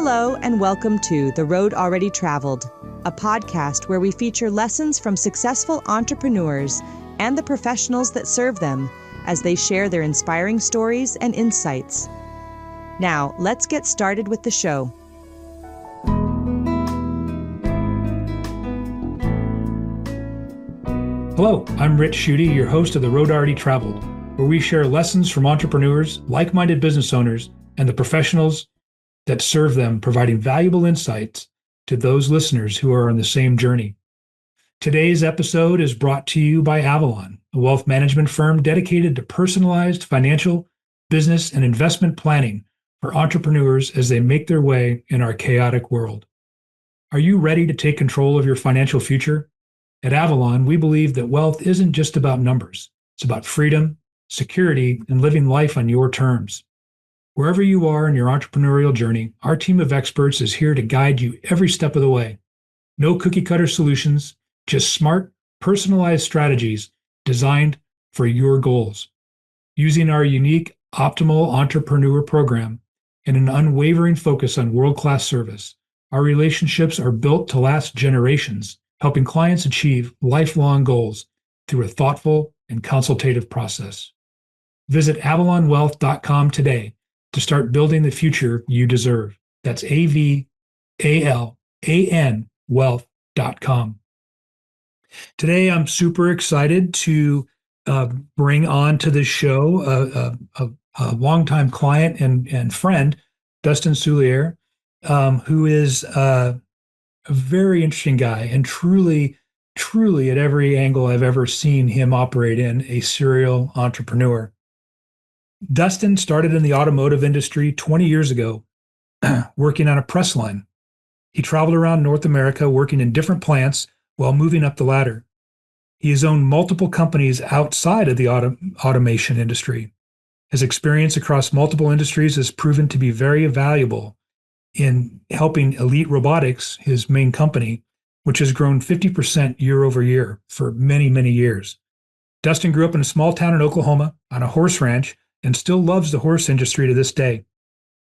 Hello, and welcome to The Road Already Traveled, a podcast where we feature lessons from successful entrepreneurs and the professionals that serve them as they share their inspiring stories and insights. Now, let's get started with the show. Hello, I'm Rich Schutte, your host of The Road Already Traveled, where we share lessons from entrepreneurs, like-minded business owners, and the professionals that serve them, providing valuable insights to those listeners who are on the same journey. Today's episode is brought to you by Avalan, a wealth management firm dedicated to personalized financial, business, and investment planning for entrepreneurs as they make their way in our chaotic world. Are you ready to take control of your financial future? At Avalan, we believe that wealth isn't just about numbers. It's about freedom, security, and living life on your terms. Wherever you are in your entrepreneurial journey, our team of experts is here to guide you every step of the way. No cookie-cutter solutions, just smart, personalized strategies designed for your goals. Using our unique Optimal Entrepreneur Program and an unwavering focus on world-class service, our relationships are built to last generations, helping clients achieve lifelong goals through a thoughtful and consultative process. Visit avalanwealth.com today to start building the future you deserve. That's AVALAN wealth.com. Today, I'm super excited to bring on to the show a longtime client and friend, Dustin Soulliere, who is a very interesting guy and truly at every angle I've ever seen him operate in, a serial entrepreneur. Dustin started in the automotive industry 20 years ago, working on a press line. He traveled around North America working in different plants while moving up the ladder. He has owned multiple companies outside of the automation industry. His experience across multiple industries has proven to be very valuable in helping Elite Robotics, his main company, which has grown 50% year over year for many, many years. Dustin grew up in a small town in Oklahoma on a horse ranch and still loves the horse industry to this day.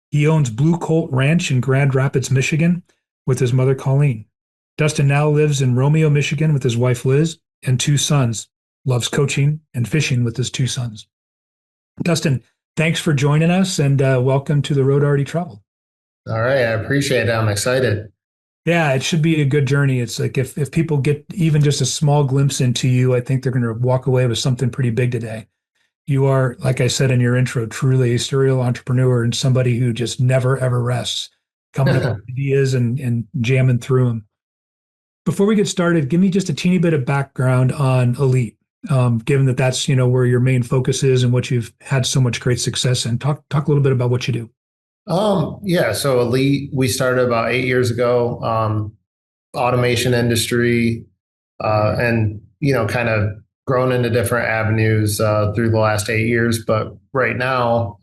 He owns Blue Colt Ranch in Grand Rapids, Michigan, with his mother, Colleen. Dustin now lives in Romeo, Michigan, with his wife, Liz, and two sons, loves coaching and fishing with his two sons. Dustin, thanks for joining us, and welcome to The Road Already Traveled. All right, I appreciate it. I'm excited. Yeah, it should be a good journey. It's like if people get even just a small glimpse into you, I think they're going to walk away with something pretty big today. You are, like I said in your intro, truly a serial entrepreneur and somebody who just never, ever rests, coming up with ideas and jamming through them. Before we get started, give me just a teeny bit of background on Elite, given that that's where your main focus is and what you've had so much great success in. Talk a little bit about what you do. So Elite, we started about 8 years ago, automation industry, and kind of grown into different avenues through the last 8 years. But right now,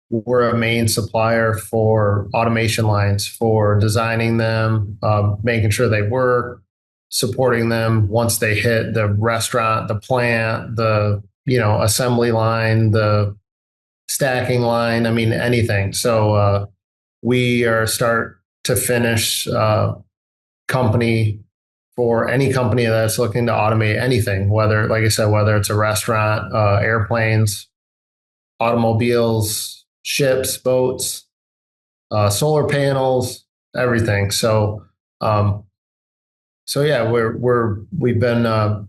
we're a main supplier for automation lines, for designing them, making sure they work, supporting them once they hit the restaurant, the plant, the assembly line, the stacking line. I mean, anything. So we are start to finish company for any company that's looking to automate anything, whether, like I said, whether it's a restaurant, airplanes, automobiles, ships, boats, solar panels, everything. So yeah, we've been,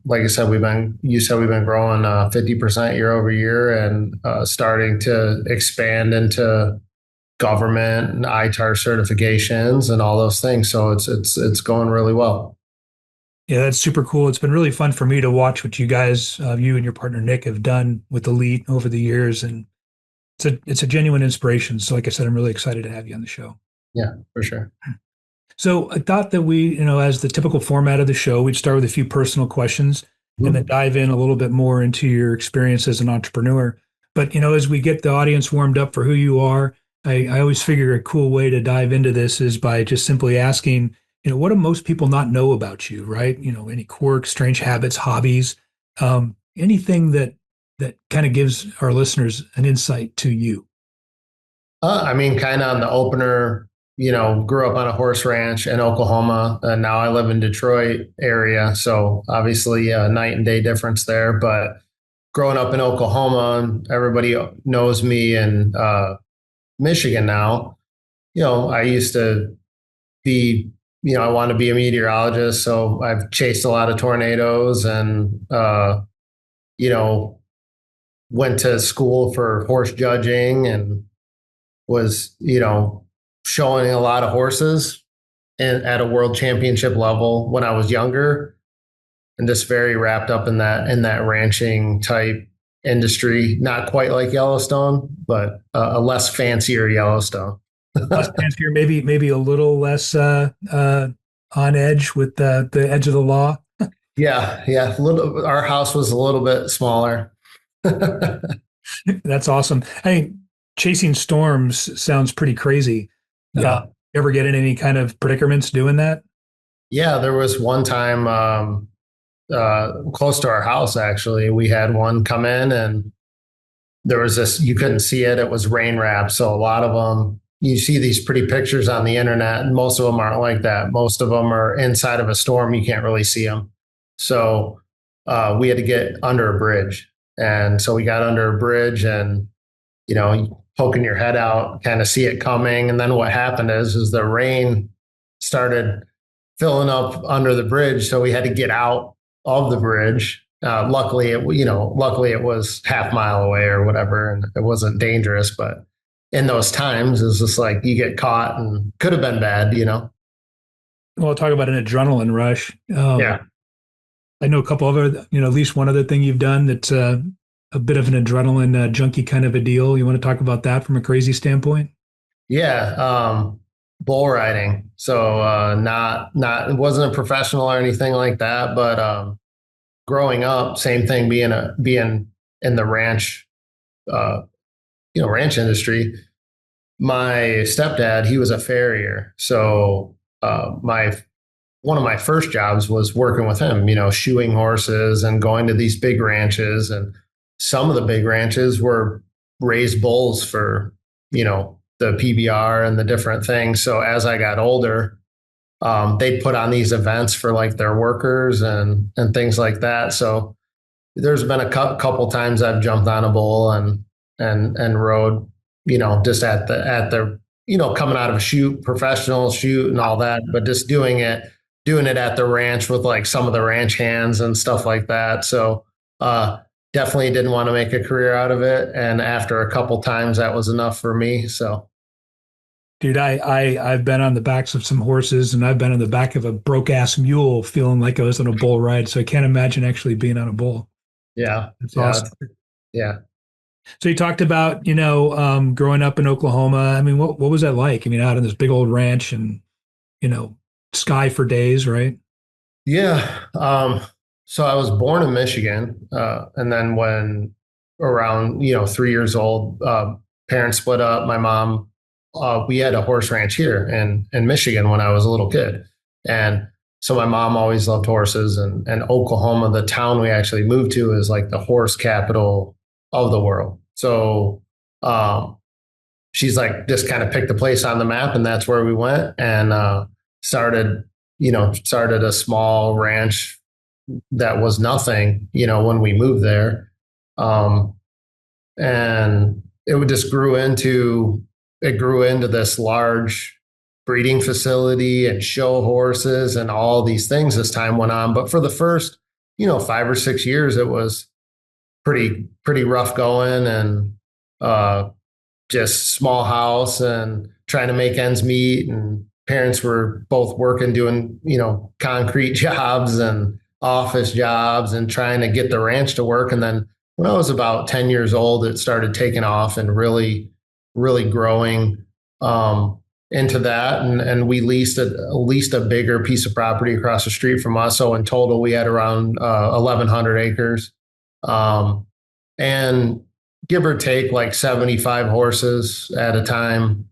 like I said, we've been growing 50% year over year and starting to expand into government and ITAR certifications and all those things. So it's going really well. Yeah, that's super cool. It's been really fun for me to watch what you guys, you and your partner Nick, have done with Elite over the years, and it's a genuine inspiration. So, like I said, I'm really excited to have you on the show. Yeah, for sure. So, I thought that we, as the typical format of the show, we'd start with a few personal questions and then dive in a little bit more into your experience as an entrepreneur. But as we get the audience warmed up for who you are, I always figure a cool way to dive into this is by just simply asking, what do most people not know about you, right? Any quirks, strange habits, hobbies, anything that kind of gives our listeners an insight to you. Kind of on the opener, grew up on a horse ranch in Oklahoma, and now I live in Detroit area. So obviously a night and day difference there. But growing up in Oklahoma, everybody knows me in Michigan now. I used to be, I want to be a meteorologist. So I've chased a lot of tornadoes and, you know, went to school for horse judging and was, showing a lot of horses and at a world championship level when I was younger, and just very wrapped up in that ranching type industry. Not quite like Yellowstone, but a less fancier Yellowstone. Less fancier, maybe a little less on edge with the edge of the law. Yeah. Our house was a little bit smaller. That's awesome. I mean, chasing storms sounds pretty crazy. Yeah. Ever get in any kind of predicaments doing that? Yeah, there was one time close to our house, actually. We had one come in and there was this, you couldn't see it. It was rain wrapped. So a lot of them, you see these pretty pictures on the internet, and most of them aren't like that. Most of them are inside of a storm. You can't really see them. So we had to get under a bridge. And so we got under a bridge and, poking your head out, kind of see it coming. And then what happened is the rain started filling up under the bridge. So we had to get out of the bridge. Luckily it was half mile away or whatever, and it wasn't dangerous. But in those times, it's just like you get caught and could have been bad. Well, talk about an adrenaline rush. Yeah. I know a couple other, at least one other thing you've done that's a bit of an adrenaline junkie kind of a deal. You want to talk about that from a crazy standpoint? Yeah. Bull riding. So not it wasn't a professional or anything like that, but growing up, same thing, being in the ranch, ranch industry. My stepdad, he was a farrier. So one of my first jobs was working with him, shoeing horses and going to these big ranches. And some of the big ranches were raised bulls for, the PBR and the different things. So as I got older, they'd put on these events for like their workers and things like that. So there's been a couple times I've jumped on a bull and rode, just at the coming out of a shoot, professional shoot and all that, but just doing it at the ranch with like some of the ranch hands and stuff like that. So definitely didn't want to make a career out of it. And after a couple times, that was enough for me. So, dude, I've been on the backs of some horses, and I've been on the back of a broke ass mule feeling like I was on a bull ride. So I can't imagine actually being on a bull. Yeah. That's awesome. Yeah. So you talked about, growing up in Oklahoma. I mean, what was that like? I mean, out on this big old ranch and, sky for days, right? Yeah. So I was born in Michigan. And then when around, 3 years old, parents split up. My mom, we had a horse ranch here in Michigan when I was a little kid. And so my mom always loved horses, and Oklahoma, the town we actually moved to, is like the horse capital of the world. So she's like, just kind of picked the place on the map, and that's where we went and started a small ranch that was nothing, when we moved there. And it would just grew into this large breeding facility and show horses and all these things as time went on. But for the first, 5 or 6 years, it was pretty rough going, and just small house and trying to make ends meet. And parents were both working, doing, concrete jobs and office jobs and trying to get the ranch to work. And then when I was about 10 years old, it started taking off and really, really growing into that. And we leased a bigger piece of property across the street from us. So in total, we had around 1,100 acres. And give or take like 75 horses at a time.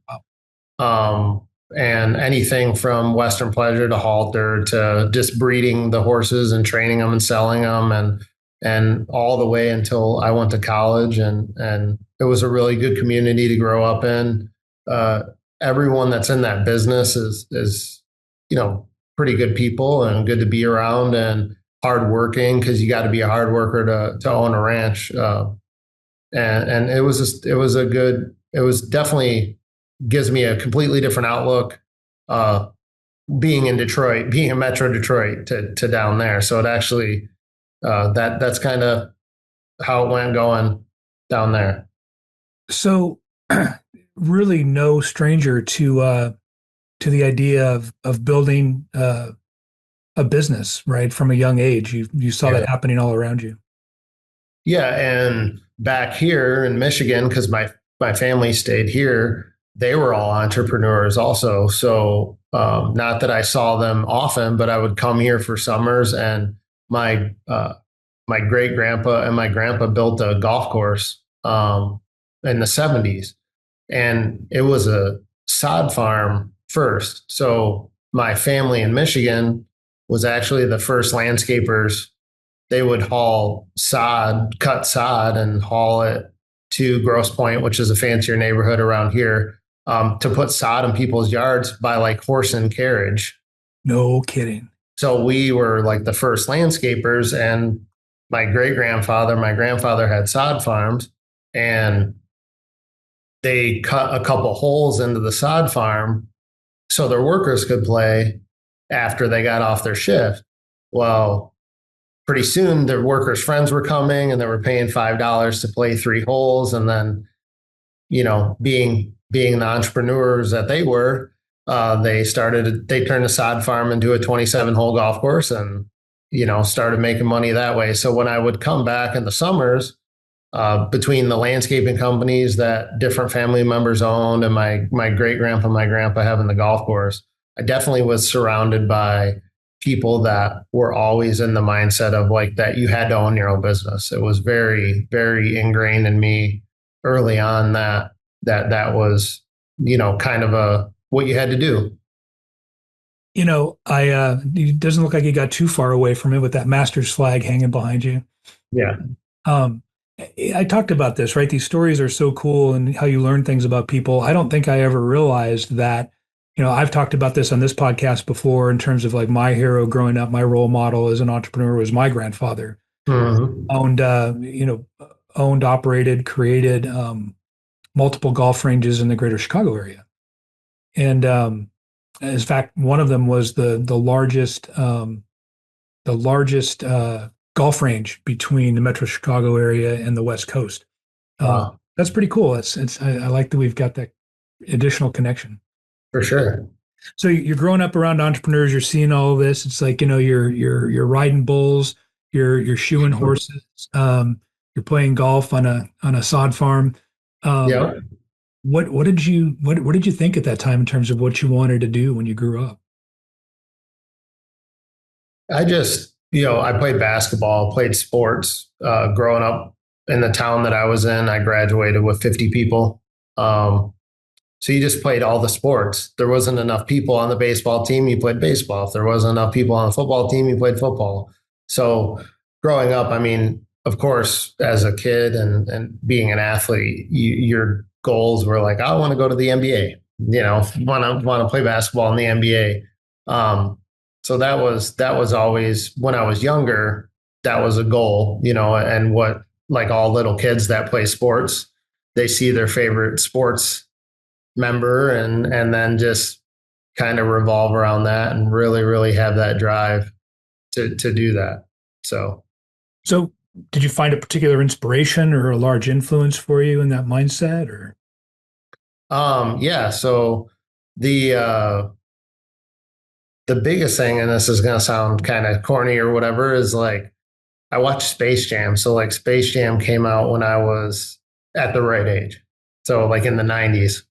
And anything from Western Pleasure to Halter to just breeding the horses and training them and selling them and all the way until I went to college. And it was a really good community to grow up in. everyone that's in that business is, pretty good people and good to be around and hardworking, because you got to be a hard worker to own a ranch. And it was definitely gives me a completely different outlook, being in Detroit, being in Metro Detroit to down there. So it actually, that's kind of how it went going down there. So really no stranger to the idea of building a business, right? From a young age, you saw that happening all around you. Yeah. And back here in Michigan, because my family stayed here, they were all entrepreneurs also. So not that I saw them often, but I would come here for summers, and my great grandpa and my grandpa built a golf course in the 70s, and it was a sod farm first. So my family in Michigan was actually the first landscapers. They would haul sod, cut sod, and haul it to Grosse Pointe, which is a fancier neighborhood around here, to put sod in people's yards by like horse and carriage. No kidding. So we were like the first landscapers, and my grandfather had sod farms, and they cut a couple holes into the sod farm so their workers could play after they got off their shift. Well, pretty soon their workers' friends were coming, and they were paying $5 to play 3 holes. And then, being the entrepreneurs that they were, they turned the sod farm into a 27-hole golf course, and, started making money that way. So when I would come back in the summers, between the landscaping companies that different family members owned, and my great grandpa, my grandpa having the golf course, I definitely was surrounded by people that were always in the mindset of like that you had to own your own business. It was very, very ingrained in me early on that was, kind of what you had to do. It doesn't look like you got too far away from it with that master's flag hanging behind you. Yeah. I talked about this, right? These stories are so cool, and how you learn things about people. I don't think I ever realized that, I've talked about this on this podcast before in terms of like my hero growing up, my role model as an entrepreneur was my grandfather. Mm-hmm. Owned, operated, created multiple golf ranges in the greater Chicago area. And in fact, one of them was the largest golf range between the Metro Chicago area and the West Coast. Wow. That's pretty cool. I like that we've got that additional connection. For sure. So you're growing up around entrepreneurs. You're seeing all of this. It's like, you're riding bulls, you're shoeing horses, you're playing golf on a sod farm. Yeah. What did you think at that time in terms of what you wanted to do when you grew up? I just, I played basketball, played sports. Growing up in the town that I was in, I graduated with 50 people. So you just played all the sports. There wasn't enough people on the baseball team, you played baseball. If there wasn't enough people on the football team, you played football. So growing up, I mean, of course, as a kid and being an athlete, your goals were like, I want to go to the NBA, want to play basketball in the NBA. So that was always, when I was younger, that was a goal, and what, like all little kids that play sports, they see their favorite sports member and then just kind of revolve around that and really, really have that drive to do that. So did you find a particular inspiration or a large influence for you in that mindset, or? Yeah. So the biggest thing, and this is going to sound kind of corny or whatever, is like, I watched Space Jam. So like Space Jam came out when I was at the right age. So like in the 90s.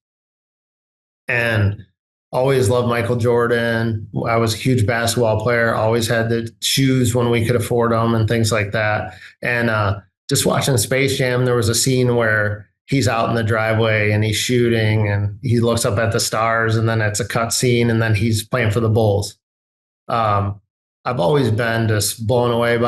And always loved Michael Jordan. I was a huge basketball player, always had the shoes when we could afford them and things like that. And just watching Space Jam, there was a scene where he's out in the driveway and he's shooting and he looks up at the stars, and then it's a cut scene, and then he's playing for the Bulls. I've always been just blown away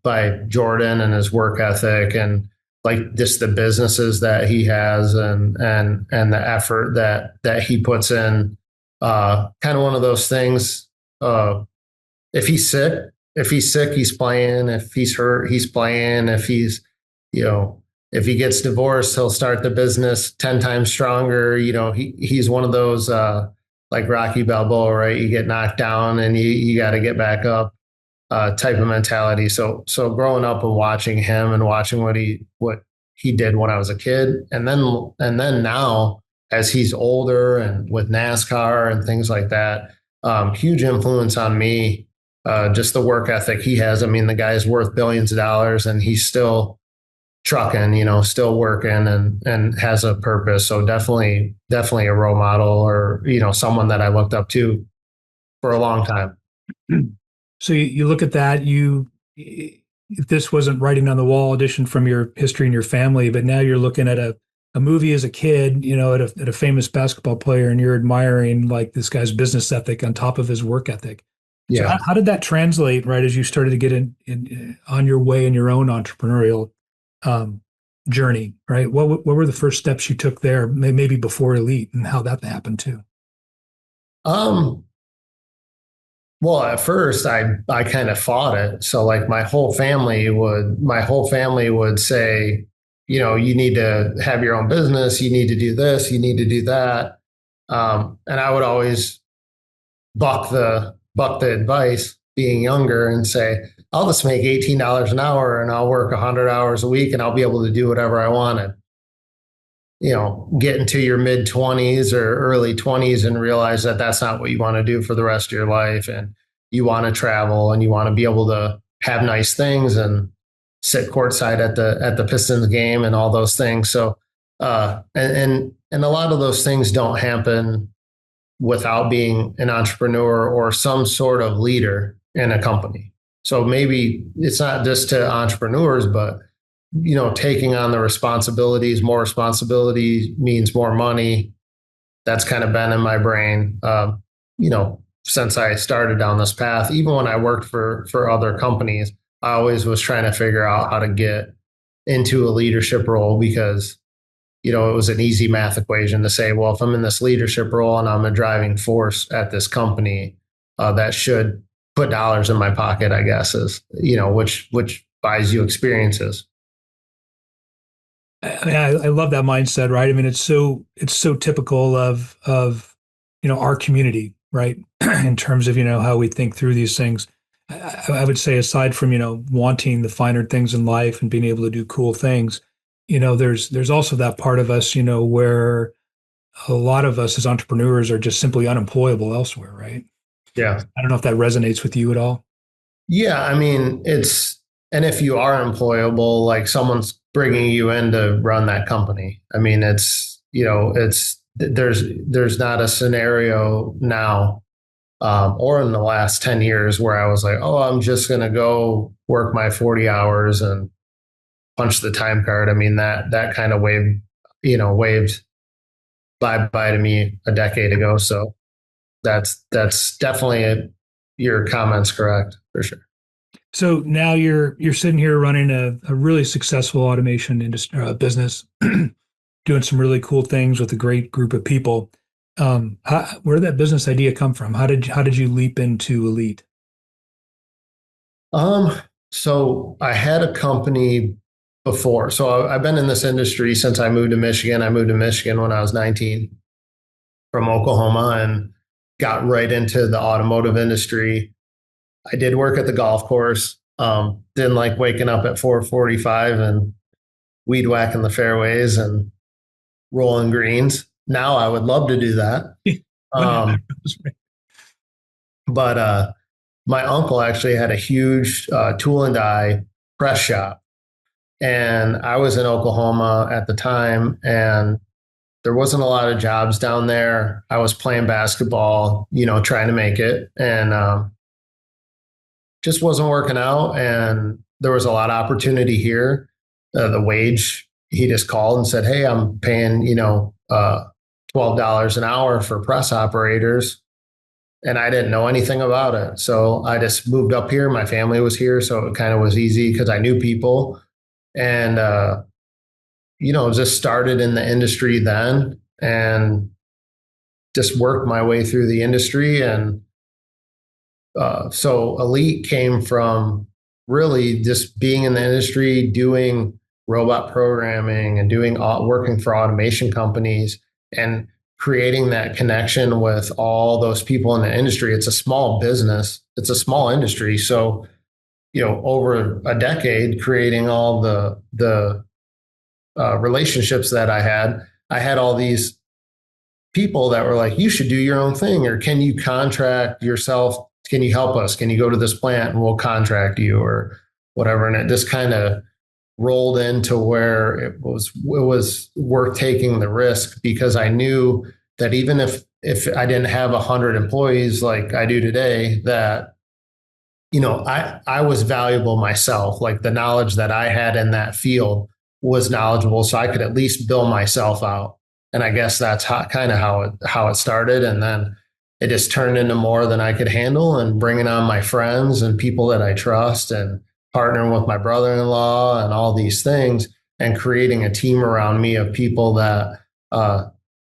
by Jordan and his work ethic. And like just the businesses that he has and the effort that he puts in. Kind of one of those things. If he's sick, he's playing. If he's hurt, he's playing. If he's, you know, if he gets divorced, he'll start the business 10 times stronger. He's one of those, like Rocky Balboa, right? You get knocked down and you got to get back up, type of mentality. So growing up and watching him and watching what he did when I was a kid, and then now as he's older and with NASCAR and things like that, huge influence on me. Just the work ethic he has. I mean, the guy's worth billions of dollars and he's still trucking, still working and has a purpose. So definitely a role model, or, someone that I looked up to for a long time. So you look at that, if this wasn't writing on the wall addition from your history and your family, but now you're looking at a movie as a kid, at a famous basketball player, and you're admiring like this guy's business ethic on top of his work ethic. Yeah. So how did that translate, right, as you started to get in on your way in your own entrepreneurial journey, right? What were the first steps you took there, maybe before Elite, and how that happened too? Well, at first I kind of fought it. So like my whole family would say, you need to have your own business. You need to do this. You need to do that. And I would always buck the advice, being younger, and say, I'll just make $18 an hour and I'll work 100 hours a week and I'll be able to do whatever I wanted. Get into your mid 20s or early 20s and realize that that's not what you want to do for the rest of your life. And you want to travel and you want to be able to have nice things and sit courtside at the Pistons game and all those things. So, and a lot of those things don't happen without being an entrepreneur or some sort of leader in a company. So maybe it's not just to entrepreneurs, but taking on the responsibilities. More responsibility means more money. That's kind of been in my brain, since I started down this path. Even when I worked for other companies, I always was trying to figure out how to get into a leadership role, because it was an easy math equation to say, well, if I'm in this leadership role and I'm a driving force at this company, that should put dollars in my pocket, I guess, is, which buys you experiences. I love that mindset, right? I mean, it's so typical of our community, right? In terms of how we think through these things. I would say, aside from wanting the finer things in life and being able to do cool things, there's also that part of us, where a lot of us as entrepreneurs are just simply unemployable elsewhere, right? Yeah. I don't know if that resonates with you at all. Yeah, I mean, and if you are employable, like someone's bringing you in to run that company. I mean, there's not a scenario now, or in the last 10 years where I was like, oh, I'm just going to go work my 40 hours and punch the time card. I mean, that kind of waved bye-bye to me a decade ago. So that's definitely your comment's correct, for sure. So now you're sitting here running a really successful automation industry business, doing some really cool things with a great group of people. Where did that business idea come from? How did you leap into Elite? So I had a company before. So I've been in this industry since I moved to Michigan. I moved to Michigan when I was 19 from Oklahoma and got right into the automotive industry. I did work at the golf course. Didn't like waking up at 4:45 and weed whacking the fairways and rolling greens. Now I would love to do that. But my uncle actually had a huge tool and die press shop. And I was in Oklahoma at the time, and there wasn't a lot of jobs down there. I was playing basketball, trying to make it, and just wasn't working out. And there was a lot of opportunity here. The wage, he just called and said, hey, I'm paying, $12 an hour for press operators. And I didn't know anything about it. So I just moved up here. My family was here. So it kind of was easy because I knew people. And just started in the industry then and just worked my way through the industry. And so Elite came from really just being in the industry, doing robot programming and working for automation companies and creating that connection with all those people in the industry. It's a small business. It's a small industry. So, over a decade, creating all the relationships that I had all these people that were like, you should do your own thing, or can you contract yourself? Can you help us? Can you go to this plant and we'll contract you or whatever? And it just kind of rolled into where it was worth taking the risk, because I knew that even if I didn't have 100 employees like I do today, that, I was valuable myself. Like the knowledge that I had in that field was knowledgeable, so I could at least bill myself out. And I guess that's how it started. And then it just turned into more than I could handle, and bringing on my friends and people that I trust, and partnering with my brother-in-law and all these things, and creating a team around me of people that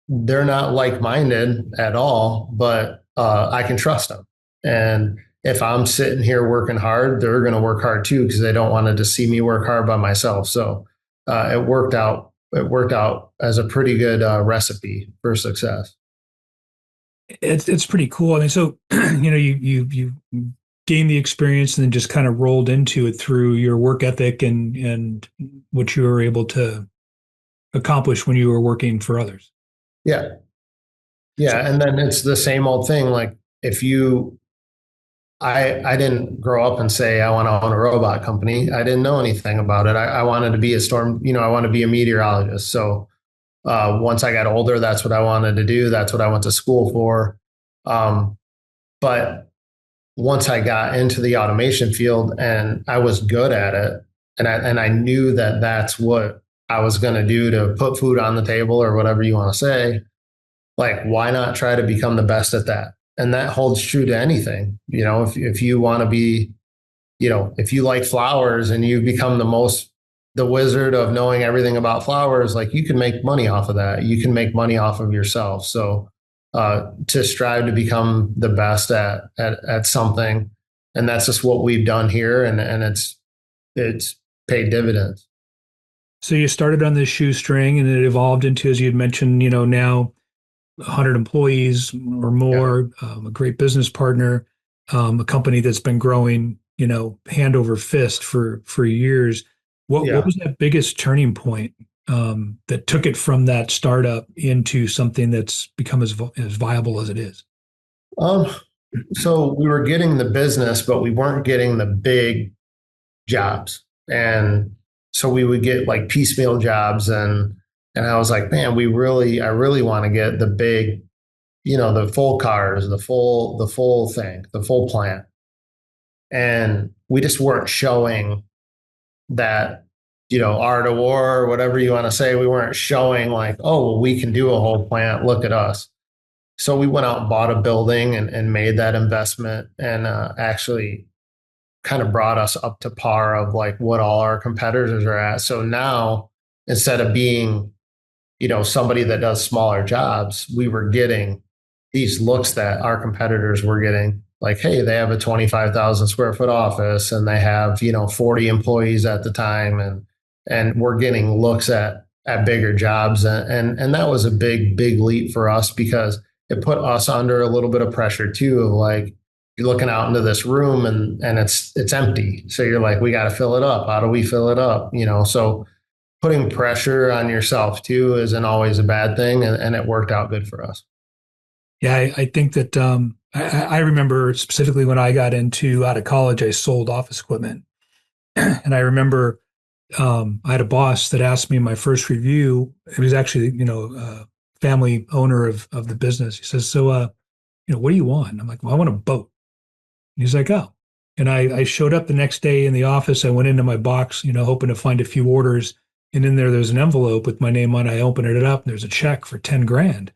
they're not like-minded at all, but I can trust them. And if I'm sitting here working hard, they're going to work hard too, because they don't want to just see me work hard by myself. So it worked out. It worked out as a pretty good recipe for success. It's pretty cool. I mean, so you gained the experience and then just kind of rolled into it through your work ethic and what you were able to accomplish when you were working for others. Yeah. And then it's the same old thing. Like I didn't grow up and say, I want to own a robot company. I didn't know anything about it. I wanted to be I wanted to be a meteorologist. So once I got older, that's what I wanted to do. That's what I went to school for. But once I got into the automation field and I was good at it, and I knew that that's what I was going to do to put food on the table, or whatever you want to say, like, why not try to become the best at that? And that holds true to anything. If you want to be, if you like flowers and you become the wizard of knowing everything about flowers, like, you can make money off of that. You can make money off of yourself. So to strive to become the best at something. And that's just what we've done here. And it's paid dividends. So you started on this shoestring and it evolved into, as you had mentioned, now 100 employees or more, a great business partner, a company that's been growing, hand over fist for years. What was that biggest turning point that took it from that startup into something that's become as viable as it is? So we were getting the business, but we weren't getting the big jobs. And so we would get like piecemeal jobs, and I was like, man, I really want to get the big, the full cars, the full thing, the full plant. And we just weren't showing that, art of war, or whatever you want to say. We weren't showing like, oh, well, we can do a whole plant. Look at us. So we went out and bought a building and made that investment, and actually kind of brought us up to par of like what all our competitors are at. So now, instead of being, somebody that does smaller jobs, we were getting these looks that our competitors were getting. Like, hey, they have a 25,000 square foot office and they have, 40 employees at the time. And we're getting looks at bigger jobs. And that was a big leap for us, because it put us under a little bit of pressure too, of like, you're looking out into this room and it's empty. So you're like, we got to fill it up. How do we fill it up? So putting pressure on yourself too isn't always a bad thing. And it worked out good for us. Yeah, I think that I remember specifically when I got out of college, I sold office equipment. And I remember I had a boss that asked me in my first review. It was actually, family owner of the business. He says, so, what do you want? I'm like, well, I want a boat. And he's like, oh. And I showed up the next day in the office. I went into my box, hoping to find a few orders. And in there's an envelope with my name on it. I opened it up and there's a check for 10 grand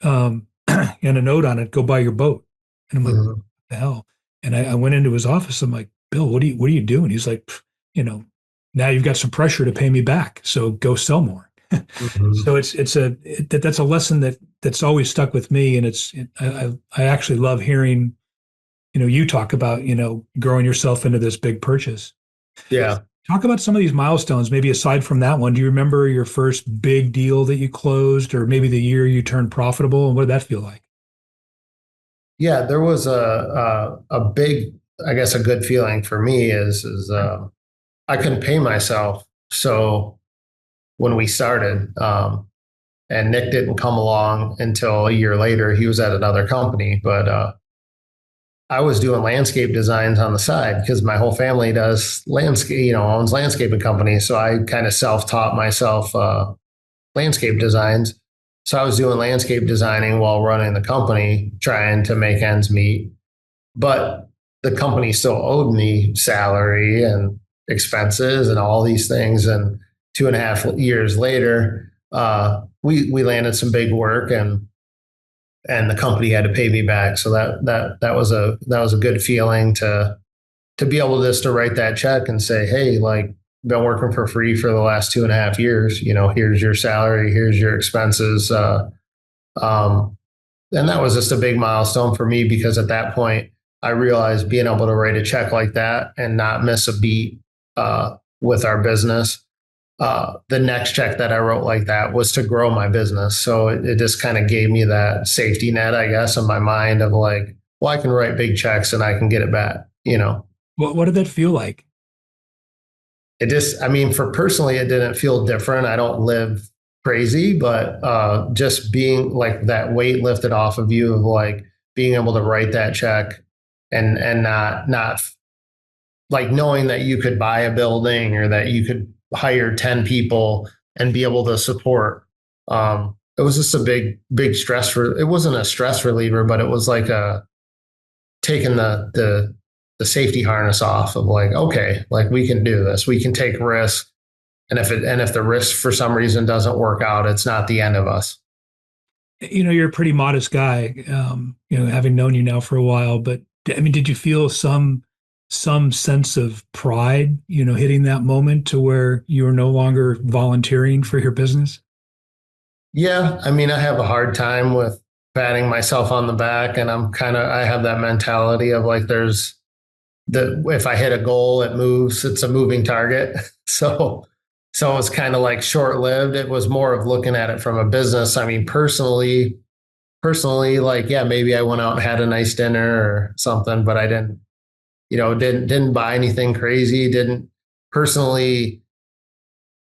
and a note on it, go buy your boat. And I'm like, what the hell? And I went into his office. I'm like, Bill, what are you doing? He's like, now you've got some pressure to pay me back. So go sell more. Mhm. So that's a lesson that's always stuck with me, and I actually love hearing you talk about growing yourself into this big purchase. Yeah. Talk about some of these milestones, maybe aside from that one. Do you remember your first big deal that you closed, or maybe the year you turned profitable, and what did that feel like? Yeah, there was a big, I guess, a good feeling for me is I couldn't pay myself. So when we started, and Nick didn't come along until a year later, he was at another company, but I was doing landscape designs on the side because my whole family does landscape, owns landscaping companies. So I kind of self-taught myself landscape designs. So I was doing landscape designing while running the company, trying to make ends meet. But the company still owed me salary and expenses and all these things. And 2.5 years later, we landed some big work, and the company had to pay me back. So that was a good feeling to be able just to write that check and say, hey, like, been working for free for the last 2.5 years. Here's your salary, here's your expenses. Um, and that was just a big milestone for me because at that point, I realized being able to write a check like that and not miss a beat with our business. The next check that I wrote like that was to grow my business. So it just kind of gave me that safety net, I guess, in my mind of like, well, I can write big checks and I can get it back. What did that feel like? It just, I mean, for personally, it didn't feel different. I don't live crazy, but just being like that weight lifted off of you of like being able to write that check and not like knowing that you could buy a building or that you could hire 10 people and be able to support. It was just a big stress. It wasn't a stress reliever, but it was like taking the safety harness off of like, okay, like we can do this. We can take risks. And if the risk for some reason doesn't work out, it's not the end of us. You're a pretty modest guy, having known you now for a while, but I mean, did you feel some sense of pride, hitting that moment to where you were no longer volunteering for your business? Yeah. I mean, I have a hard time with patting myself on the back, and I have that mentality of like, if I hit a goal, it moves. It's a moving target. So it's kind of like short lived. It was more of looking at it from a business. I mean, personally, like, yeah, maybe I went out and had a nice dinner or something, but I didn't buy anything crazy. Didn't personally,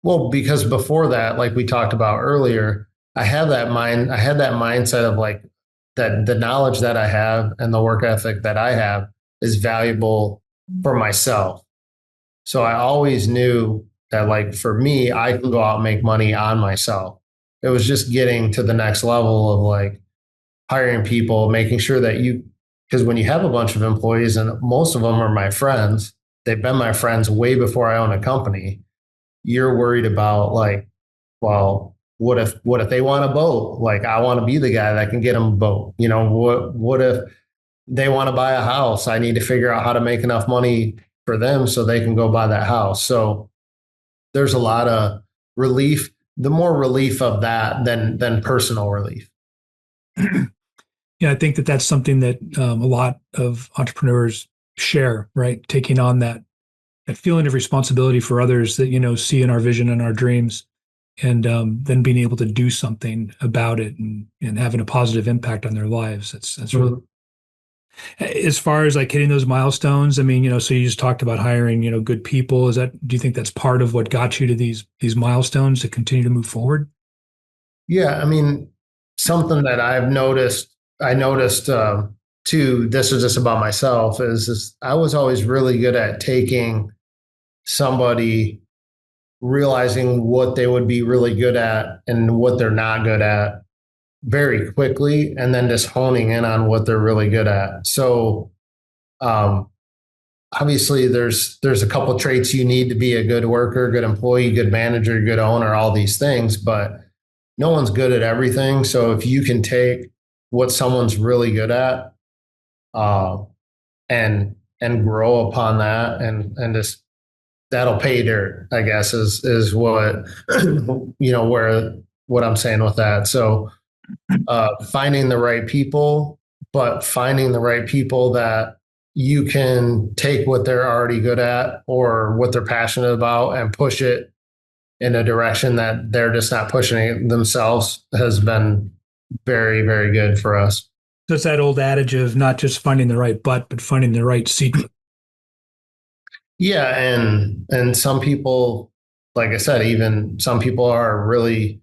well, because before that, like we talked about earlier, I had that mindset of like that the knowledge that I have and the work ethic that I have is valuable for myself. So I always knew that, like, for me, I can go out and make money on myself. It was just getting to the next level of like hiring people, making sure that because when you have a bunch of employees and most of them are my friends, they've been my friends way before I own a company. You're worried about like, well, what if they want a boat? Like, I want to be the guy that can get them a boat. What if they want to buy a house? I need to figure out how to make enough money for them so they can go buy that house. So there's a lot of relief, the more relief of that than personal relief. Yeah, I think that's something that a lot of entrepreneurs share, right? Taking on that feeling of responsibility for others that see in our vision and our dreams, and then being able to do something about it and having a positive impact on their lives. That's really, as far as like hitting those milestones. I mean, so you just talked about hiring, good people. Do you think that's part of what got you to these milestones to continue to move forward? Yeah, I mean, something that I noticed too. This is just about myself. Is I was always really good at taking somebody, realizing what they would be really good at and what they're not good at very quickly, and then just honing in on what they're really good at. So, um, obviously, there's a couple traits you need to be a good worker, good employee, good manager, good owner, all these things, but no one's good at everything. So if you can take what someone's really good at, uh, and grow upon that and just that'll pay dirt, I guess is what, where, what I'm saying with that. So, finding the right people, but finding the right people that you can take what they're already good at or what they're passionate about and push it in a direction that they're just not pushing it themselves has been very, very good for us. So it's that old adage of not just finding the right butt, but finding the right seat. Yeah, and some people, like I said, even some people are really,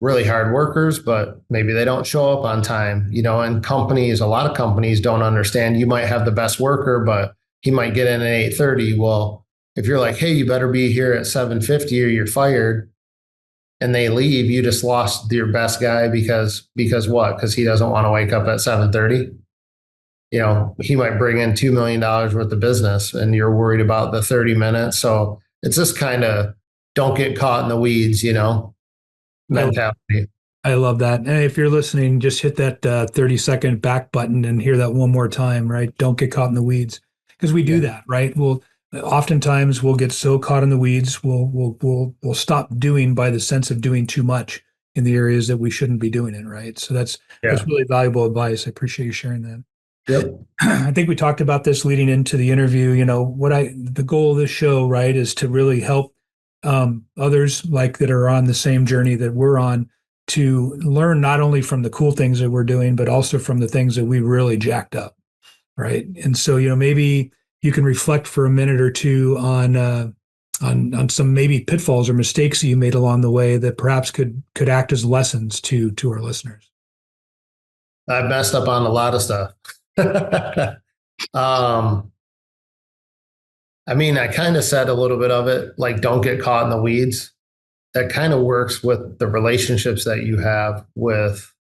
really hard workers, but maybe they don't show up on time, and companies, a lot of companies don't understand. You might have the best worker, but he might get in at 8:30. Well, if you're like, hey, you better be here at 7:50 or you're fired, and they leave, you just lost your best guy because what? Because he doesn't want to wake up at 7:30. He might bring in $2 million worth of business and you're worried about the 30 minutes. So it's just kind of don't get caught in the weeds, mentality. I love that. And if you're listening, just hit that 30-second back button and hear that one more time, right? Don't get caught in the weeds, because we do that, right? Oftentimes we'll get so caught in the weeds, we'll stop doing by the sense of doing too much in the areas that we shouldn't be doing it, right? So that's really valuable advice. I appreciate you sharing that. Yep. I think we talked about this leading into the interview. The goal of this show, right, is to really help others like that are on the same journey that we're on to learn not only from the cool things that we're doing, but also from the things that we really jacked up, right? And so, maybe you can reflect for a minute or two on some maybe pitfalls or mistakes that you made along the way that perhaps could act as lessons to our listeners. I've messed up on a lot of stuff. I kind of said a little bit of it, like don't get caught in the weeds. That kind of works with the relationships that you have with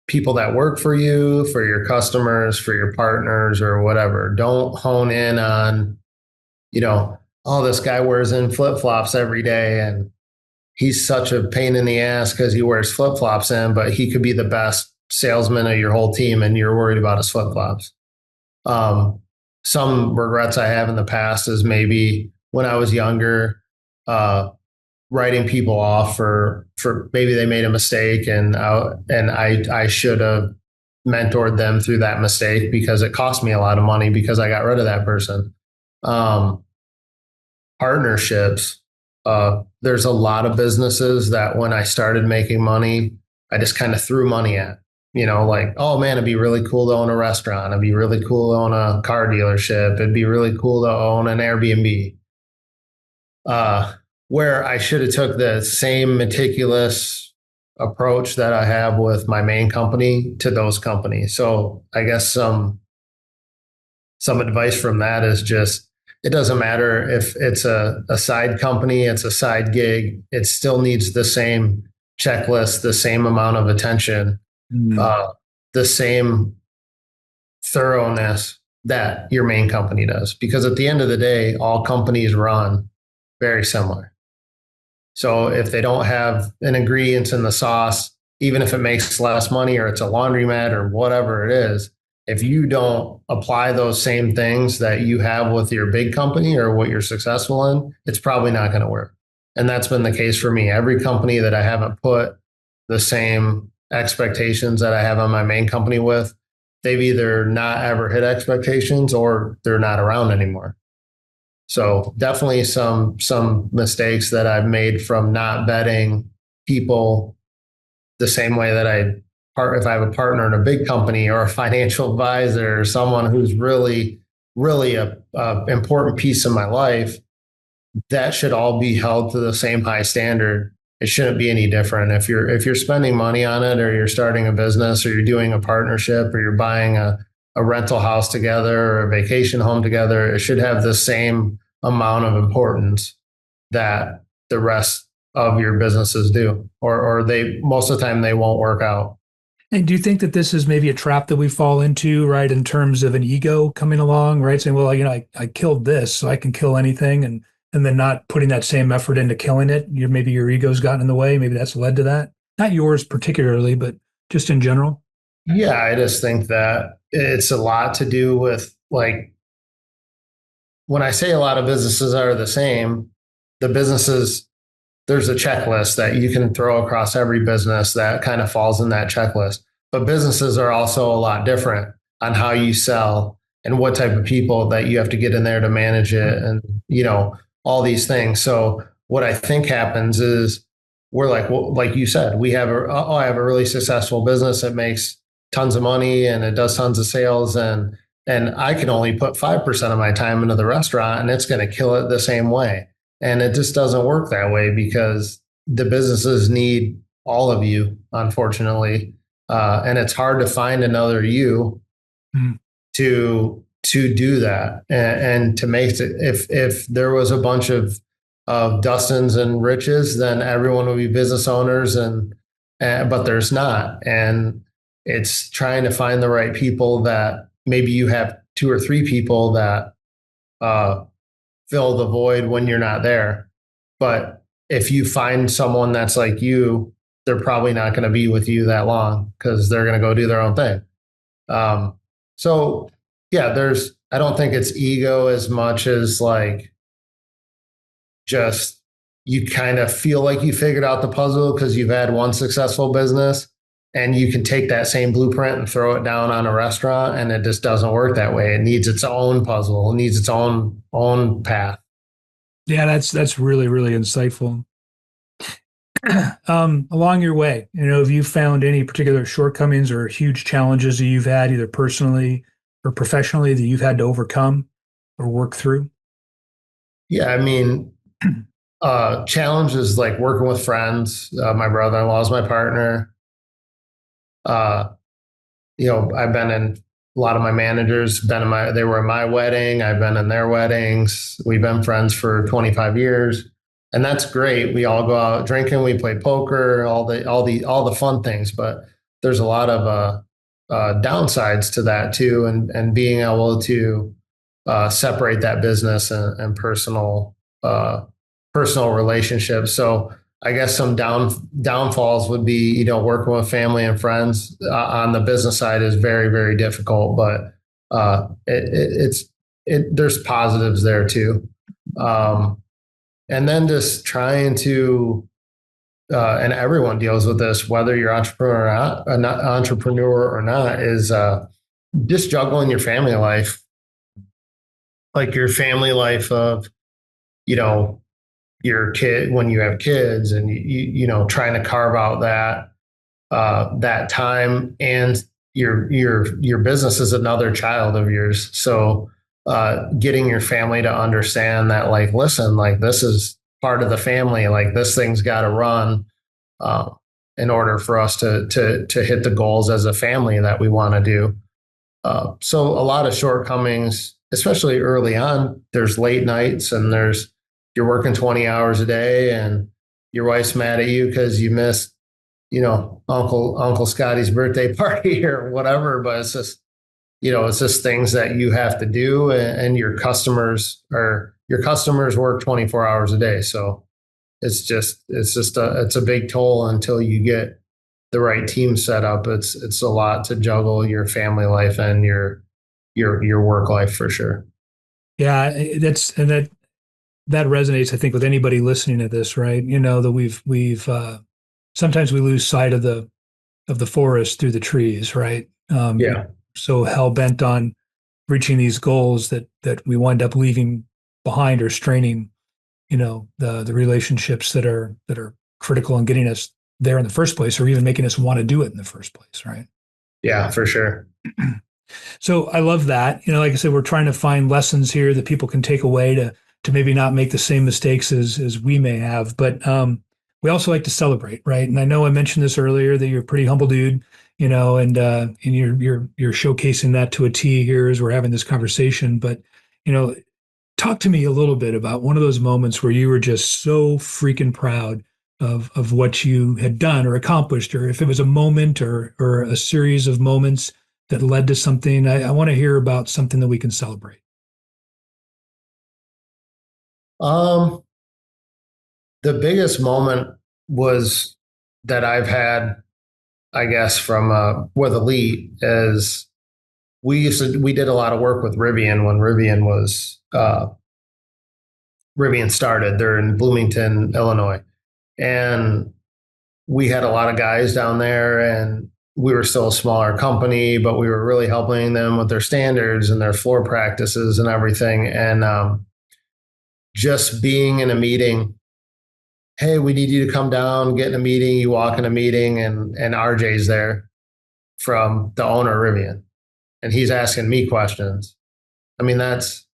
people that work for you, for your customers, for your partners, or whatever. Don't hone in on, oh, this guy wears in flip-flops every day and he's such a pain in the ass because he wears flip-flops in, but he could be the best salesman of your whole team and you're worried about his flip-flops. Some regrets I have in the past is maybe when I was younger, writing people off for maybe they made a mistake and I should have mentored them through that mistake because it cost me a lot of money because I got rid of that person. Partnerships. There's a lot of businesses that when I started making money, I just kind of threw money at. Like, oh man, it'd be really cool to own a restaurant. It'd be really cool to own a car dealership. It'd be really cool to own an Airbnb. Where I should have took the same meticulous approach that I have with my main company to those companies. So I guess some advice from that is just, it doesn't matter if it's a side company, it's a side gig, it still needs the same checklist, the same amount of attention. The same thoroughness that your main company does. Because at the end of the day, all companies run very similar. So if they don't have an ingredients in the sauce, even if it makes less money or it's a laundromat or whatever it is, if you don't apply those same things that you have with your big company or what you're successful in, it's probably not going to work. And that's been the case for me. Every company that I haven't put the same expectations that I have on my main company with, they've either not ever hit expectations or they're not around anymore. So definitely some mistakes that I've made from not vetting people the same way that if I have a partner in a big company or a financial advisor or someone who's really, really a important piece of my life, that should all be held to the same high standard. It shouldn't be any different. If you're spending money on it, or you're starting a business, or you're doing a partnership, or you're buying a rental house together or a vacation home together, it should have the same amount of importance that the rest of your businesses do, or they most of the time they won't work out. And do you think that this is maybe a trap that we fall into, right, in terms of an ego coming along, right, saying, well, I killed this, so I can kill anything, and then not putting that same effort into killing it? Maybe your ego's gotten in the way. Maybe that's led to that. Not yours particularly, but just in general. Yeah, I just think that it's a lot to do with like when I say a lot of businesses are the same, the businesses, there's a checklist that you can throw across every business that kind of falls in that checklist. But businesses are also a lot different on how you sell and what type of people that you have to get in there to manage it and, all these things. So what I think happens is we're like, well, like you said, I have a really successful business that makes tons of money and it does tons of sales and I can only put 5% of my time into the restaurant and it's going to kill it the same way. And it just doesn't work that way because the businesses need all of you, unfortunately. And it's hard to find another you to do that and to make it. If there was a bunch of Dustins and Riches, then everyone would be business owners, but there's not. And it's trying to find the right people that maybe you have 2 or 3 people that fill the void when you're not there. But if you find someone that's like you, they're probably not going to be with you that long because they're going to go do their own thing. So yeah, I don't think it's ego as much as like just you kind of feel like you figured out the puzzle because you've had one successful business and you can take that same blueprint and throw it down on a restaurant and it just doesn't work that way. It needs its own puzzle. It needs its own path. Yeah, that's really, really insightful. Along your way, have you found any particular shortcomings or huge challenges that you've had either personally or professionally that you've had to overcome or work through? Yeah, I mean, challenges like working with friends. My brother-in-law is my partner. I've been in a lot of my managers, they were in my wedding. I've been in their weddings. We've been friends for 25 years. And that's great. We all go out drinking, we play poker, all the fun things, but there's a lot of downsides to that too. And being able to separate that business and personal relationships. So I guess some downfalls would be, working with family and friends on the business side is very, very difficult, but there's positives there too. And then just trying to, and everyone deals with this, whether you're entrepreneur or not, is just juggling your family life, like your family life of, your kid when you have kids, and trying to carve out that time, and your business is another child of yours. So getting your family to understand that, like, listen, like this is part of the family, like this thing's got to run in order for us to hit the goals as a family that we want to do. So a lot of shortcomings, especially early on. There's late nights and you're working 20 hours a day and your wife's mad at you because you missed, Uncle Scotty's birthday party or whatever. But it's just things that you have to do, and your customers work 24 hours a day. So it's a big toll until you get the right team set up. It's a lot to juggle your family life and your work life for sure. Yeah, that resonates, I think, with anybody listening to this, right? That we've sometimes we lose sight of the forest through the trees, right? Yeah. So hell bent on reaching these goals that we wind up leaving behind or straining, the relationships that are critical in getting us there in the first place, or even making us want to do it in the first place, right? Yeah, for sure. So I love that. Like I said, we're trying to find lessons here that people can take away to maybe not make the same mistakes as we may have. But we also like to celebrate, right? And I know I mentioned this earlier that you're a pretty humble dude, and you're showcasing that to a T here as we're having this conversation. But talk to me a little bit about one of those moments where you were just so freaking proud of what you had done or accomplished, or if it was a moment or a series of moments that led to something. I want to hear about something that we can celebrate. The biggest moment was that I've had, I guess, from with Elite, is we did a lot of work with Rivian when Rivian started. They're in Bloomington, Illinois. And we had a lot of guys down there, and we were still a smaller company, but we were really helping them with their standards and their floor practices and everything. And just being in a meeting, hey, we need you to come down, get in a meeting. You walk in a meeting, and RJ's there from the owner of Rivian, and he's asking me questions. I mean, those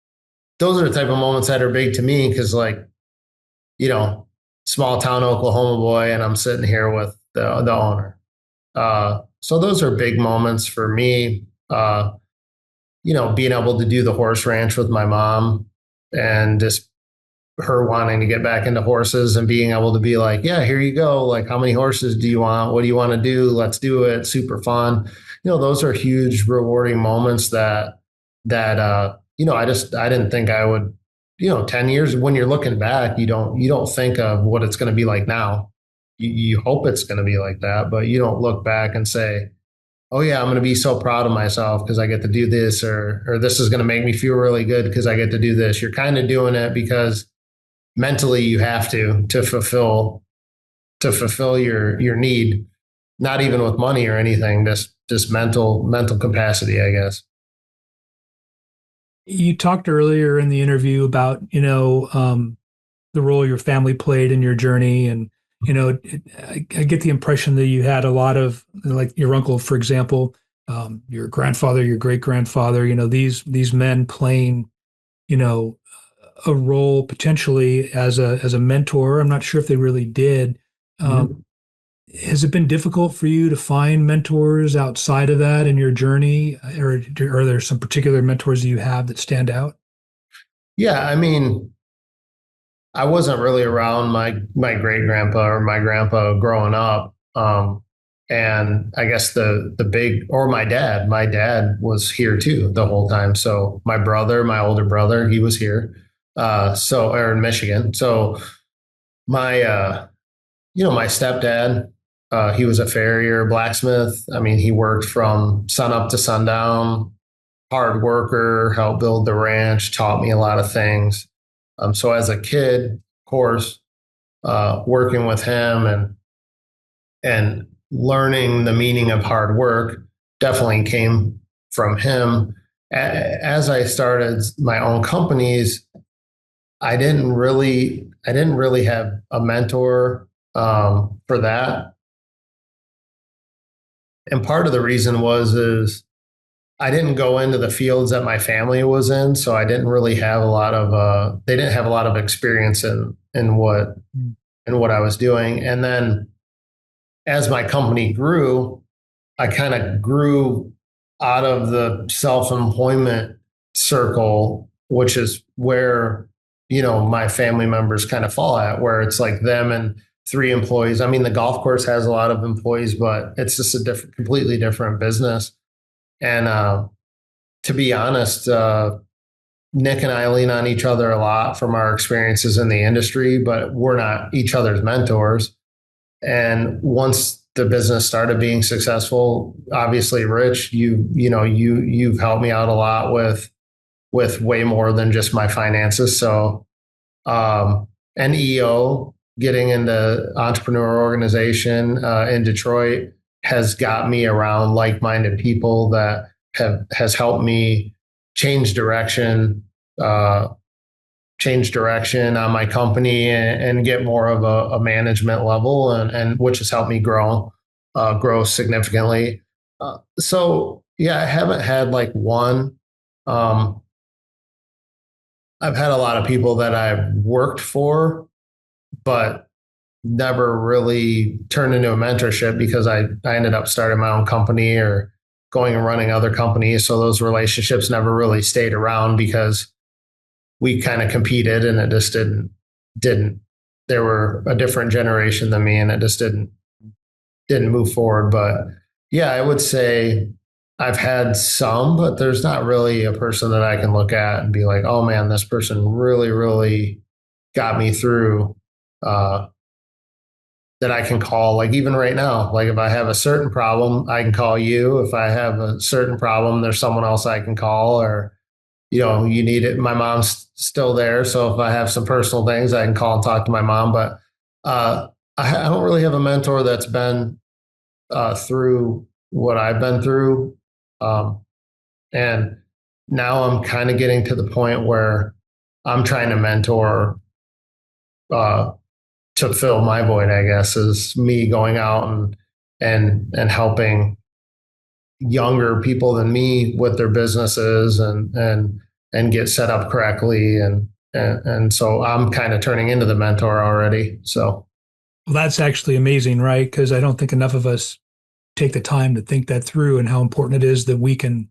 are the type of moments that are big to me, because, like, small town Oklahoma boy, and I'm sitting here with the owner. So those are big moments for me. Being able to do the horse ranch with my mom, and just her wanting to get back into horses, and being able to be like, yeah, here you go. Like, how many horses do you want? What do you want to do? Let's do it. Super fun. Those are huge, rewarding moments that I didn't think I would, 10 years, when you're looking back, you don't think of what it's going to be like now. You hope it's going to be like that, but you don't look back and say, oh yeah, I'm going to be so proud of myself because I get to do this, or this is going to make me feel really good because I get to do this. You're kind of doing it because mentally you have to fulfill your need, not even with money or anything, just mental capacity, I guess. You talked earlier in the interview about, the role your family played in your journey. And, I get the impression that you had a lot of, like your uncle, for example, your grandfather, your great grandfather, these men playing, a role potentially as a mentor. I'm not sure if they really did. Has it been difficult for you to find mentors outside of that in your journey, or are there some particular mentors that you have that stand out? Yeah, I mean, I wasn't really around my great grandpa or my grandpa growing up, and I guess my dad was here too the whole time. So my older brother, he was here, or in Michigan. So my my stepdad. He was a farrier, blacksmith. I mean, he worked from sun up to sundown, hard worker, helped build the ranch, taught me a lot of things. So as a kid, of course, working with him and learning the meaning of hard work definitely came from him. As I started my own companies, I didn't really have a mentor for that. And part of the reason is I didn't go into the fields that my family was in, so I didn't really have they didn't have a lot of experience in what I was doing. And then as my company grew, I kind of grew out of the self-employment circle, which is where, my family members kind of fall at, where it's like them and 3 employees. I mean, the golf course has a lot of employees, but it's just a completely different business. And to be honest, Nick and I lean on each other a lot from our experiences in the industry, but we're not each other's mentors. And once the business started being successful, obviously, Rich, you've helped me out a lot with way more than just my finances. So, and EO, getting into entrepreneurial organization in Detroit has got me around like-minded people that has helped me change direction on my company and get more of a management level, and which has helped me grow significantly. So yeah, I haven't had like one. I've had a lot of people that I've worked for, but never really turned into a mentorship because I ended up starting my own company or going and running other companies. So those relationships never really stayed around because we kind of competed, and it just didn't, they were a different generation than me, and it just didn't move forward. But yeah, I would say I've had some, but there's not really a person that I can look at and be like, oh man, this person really, really got me through that I can call. Like even right now, like if I have a certain problem, I can call you. If I have a certain problem, there's someone else I can call, or, you need it. My mom's still there. So if I have some personal things, I can call and talk to my mom. But I don't really have a mentor that's been through what I've been through. And now I'm kind of getting to the point where I'm trying to mentor uh, to fill my void, I guess, is me going out and helping younger people than me with their businesses and get set up correctly. And so I'm kind of turning into the mentor already. So Well, that's actually amazing, right? Because I don't think enough of us take the time to think that through and how important it is that we can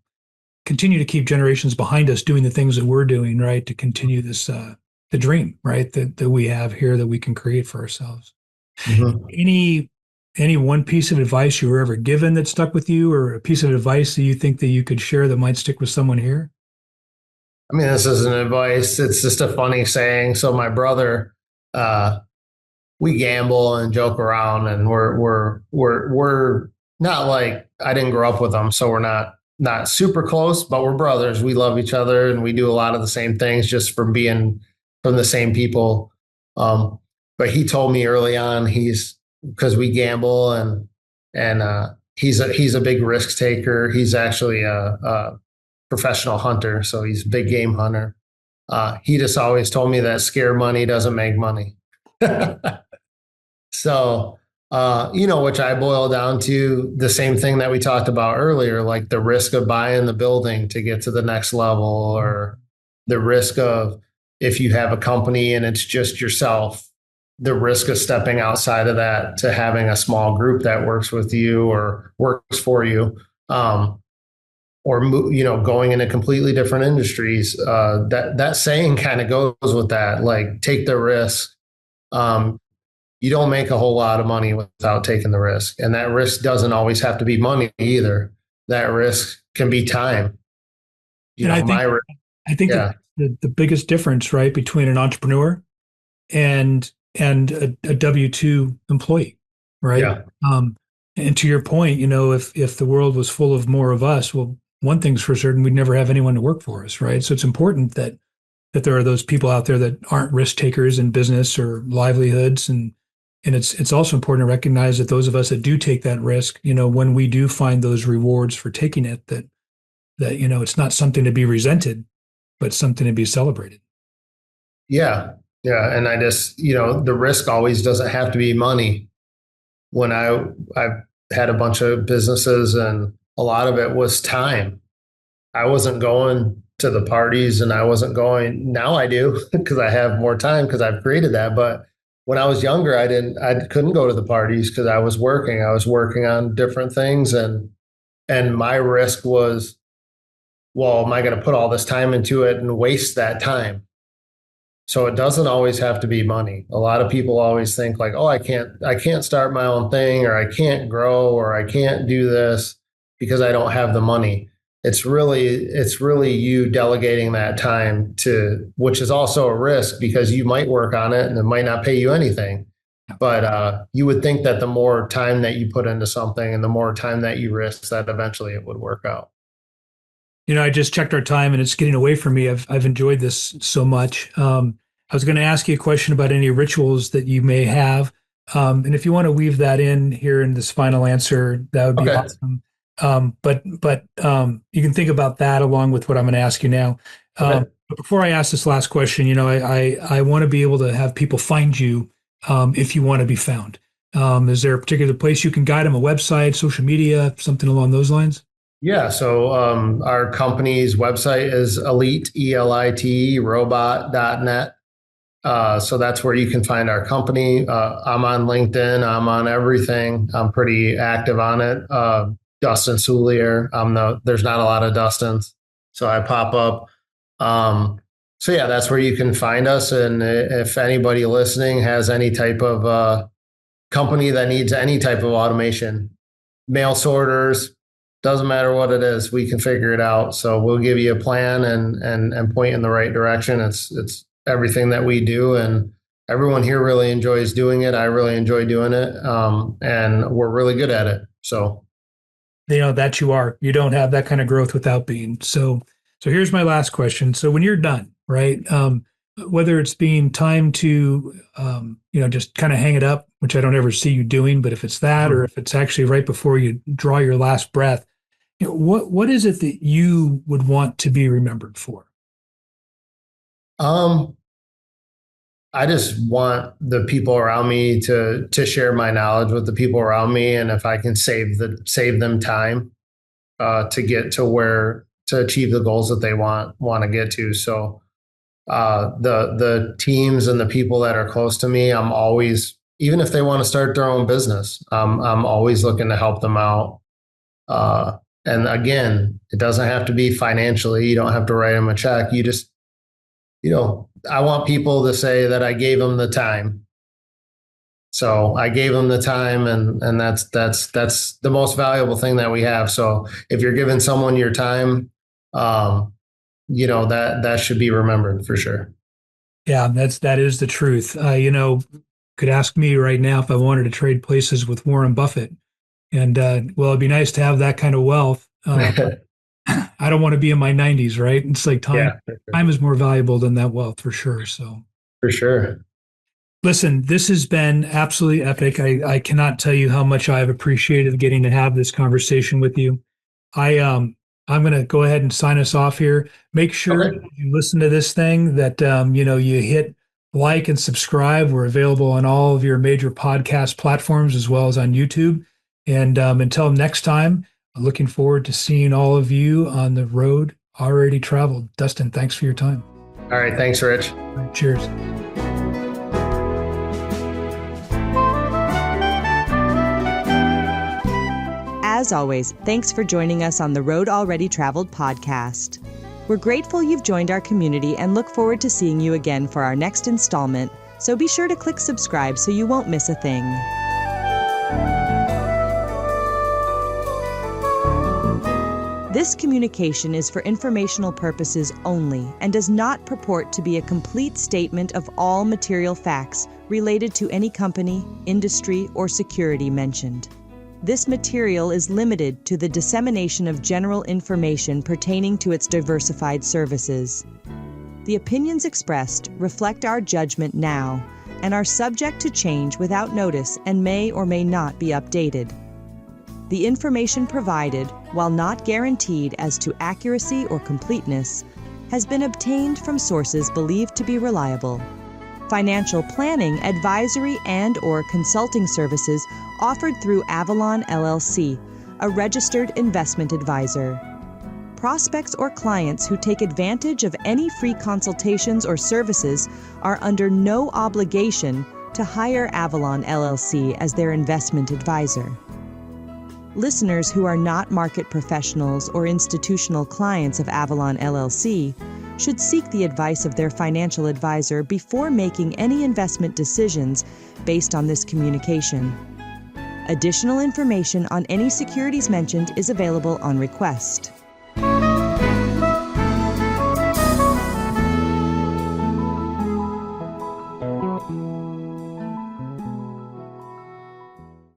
continue to keep generations behind us doing the things that we're doing, right? To continue this, the dream, right? That we have here that we can create for ourselves. mhm. Any one piece of advice you were ever given that stuck with you, or a piece of advice that you think that you could share that might stick with someone here? I mean, this isn't advice. It's just a funny saying. So my brother, uh, we gamble and joke around, and we're not like, I didn't grow up with them, so we're not super close, but we're brothers. We love each other, and we do a lot of the same things just from being from the same people. But he told me early on, because we gamble, and he's a big risk taker. He's actually a professional hunter, so he's a big game hunter. He just always told me that scare money doesn't make money. So, which I boil down to the same thing that we talked about earlier, like the risk of buying the building to get to the next level, or the risk of, if you have a company and it's just yourself, the risk of stepping outside of that to having a small group that works with you or works for you. Or going into completely different industries. That saying kind of goes with that. Like, take the risk. You don't make a whole lot of money without taking the risk, and that risk doesn't always have to be money either. That risk can be time. I think Yeah, that the biggest difference, right, between an entrepreneur and a W-2 employee, right? yeah, And to your point, if the world was full of more of us, well, one thing's for certain, we'd never have anyone to work for us, right? So it's important that there are those people out there that aren't risk takers in business or livelihoods, and it's also important to recognize that those of us that do take that risk, when we do find those rewards for taking it, that it's not something to be resented, but something to be celebrated. yeah, yeah. And I just, the risk always doesn't have to be money. When I've had a bunch of businesses, and a lot of it was time. I wasn't going to the parties, and I wasn't going. Now I do because I have more time because I've created that. But when I was younger, I couldn't go to the parties because I was working. I was working on different things, and my risk was, well, am I going to put all this time into it and waste that time? So it doesn't always have to be money. A lot of people always think like, oh, I can't start my own thing, or I can't grow, or I can't do this because I don't have the money. It's really you delegating that time to, which is also a risk because you might work on it and it might not pay you anything. But you would think that the more time that you put into something and the more time that you risk, that eventually it would work out. I just checked our time and it's getting away from me. I've enjoyed this so much. I was going to ask you a question about any rituals that you may have. And if you want to weave that in here in this final answer, that would be Okay. awesome. But you can think about that along with what I'm going to ask you now. Okay. But before I ask this last question, I want to be able to have people find you if you want to be found. Is there a particular place you can guide them, a website, social media, something along those lines? Yeah. So our company's website is Elite, ELITE, robot.net. So that's where you can find our company. I'm on LinkedIn. I'm on everything. I'm pretty active on it. Dustin Soulliere. There's not a lot of Dustins, so I pop up. So yeah, that's where you can find us. And if anybody listening has any type of company that needs any type of automation, mail sorters, doesn't matter what it is, we can figure it out. So we'll give you a plan and point in the right direction. It's everything that we do. And everyone here really enjoys doing it. I really enjoy doing it. And we're really good at it. So, That you are. You don't have that kind of growth without being. So here's my last question. So when you're done, right? Whether it's being time to, just kind of hang it up, which I don't ever see you doing, but if it's that, or if it's actually right before you draw your last breath, what is it that you would want to be remembered for? I just want the people around me to share my knowledge with the people around me, and if I can save them time to get to achieve the goals that they want to get to. So the teams and the people that are close to me, I'm always, even if they want to start their own business, I'm always looking to help them out. And again, it doesn't have to be financially. You don't have to write them a check. You just, I want people to say that I gave them the time. So I gave them the time, and that's the most valuable thing that we have. So if you're giving someone your time, that should be remembered for sure. Yeah, that is the truth. Could ask me right now if I wanted to trade places with Warren Buffett, and it'd be nice to have that kind of wealth. I don't want to be in my 90s, right? It's like time. Yeah, sure. Time is more valuable than that wealth for sure. So for sure. Listen, this has been absolutely epic. I cannot tell you how much I've appreciated getting to have this conversation with you. I'm going to go ahead and sign us off here. Make sure you listen to this thing that, you hit like and subscribe. We're available on all of your major podcast platforms as well as on YouTube. And until next time, I'm looking forward to seeing all of you on the road already traveled. Dustin, thanks for your time. All right. Thanks, Rich. All right, cheers. As always, thanks for joining us on the Road Already Traveled podcast. We're grateful you've joined our community and look forward to seeing you again for our next installment, so be sure to click subscribe so you won't miss a thing. This communication is for informational purposes only and does not purport to be a complete statement of all material facts related to any company, industry, or security mentioned. This material is limited to the dissemination of general information pertaining to its diversified services. The opinions expressed reflect our judgment now and are subject to change without notice and may or may not be updated. The information provided, while not guaranteed as to accuracy or completeness, has been obtained from sources believed to be reliable. Financial planning, advisory, and/or consulting services offered through Avalan LLC, a registered investment advisor. Prospects or clients who take advantage of any free consultations or services are under no obligation to hire Avalan LLC as their investment advisor. Listeners who are not market professionals or institutional clients of Avalan LLC should seek the advice of their financial advisor before making any investment decisions based on this communication. Additional information on any securities mentioned is available on request.